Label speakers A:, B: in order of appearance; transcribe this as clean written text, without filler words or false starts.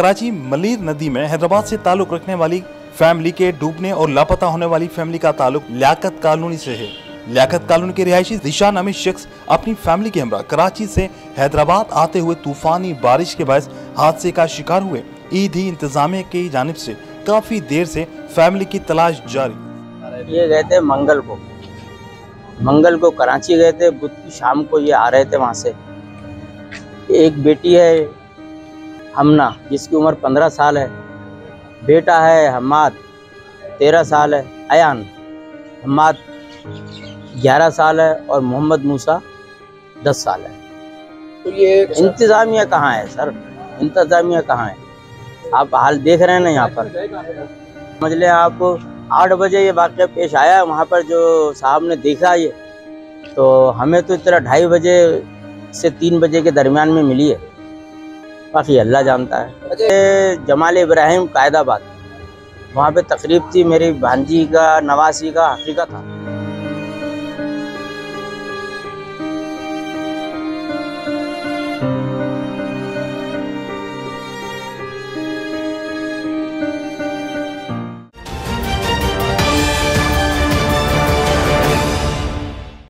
A: कराची मलीर नदी में हैदराबाद से ताल्लुक रखने वाली फैमिली के डूबने और लापता होने वाली फैमिली का ताल्लुक लियाकत कॉलोनी से है। लियाकत कॉलोनी के रिहायशी ज़ीशान नामी शख्स अपनी फैमिली के हमरा कराची से हैदराबाद आते हुए तूफानी बारिश के बायस हादसे का शिकार हुए। ईदी इंतजामिया की जानिब से काफी देर से फैमिली की तलाश जारी।
B: ये गए थे मंगल को कराची गए थे। बुध की शाम को ये आ रहे थे वहाँ से। एक बेटी है हमना जिसकी उम्र 15 साल है, बेटा है हम्माद 13 साल है, अयान हम्माद 11 साल है और मोहम्मद मूसा 10 साल है। तो ये इंतज़ामिया कहाँ है सर? इंतज़ामिया कहाँ है? आप हाल देख रहे हैं ना यहाँ पर। समझ लें आप 8 बजे ये वाक़या पेश आया। वहाँ पर जो साहब ने देखा ये, तो हमें तो इतना 2:30 बजे से 3 बजे के दरमियान में मिली है। बाकी अल्लाह जानता है। जमाल इब्राहिम कायदाबाद, वहाँ पे तकरीब थी, मेरी भांजी का नवासी का हकीका था।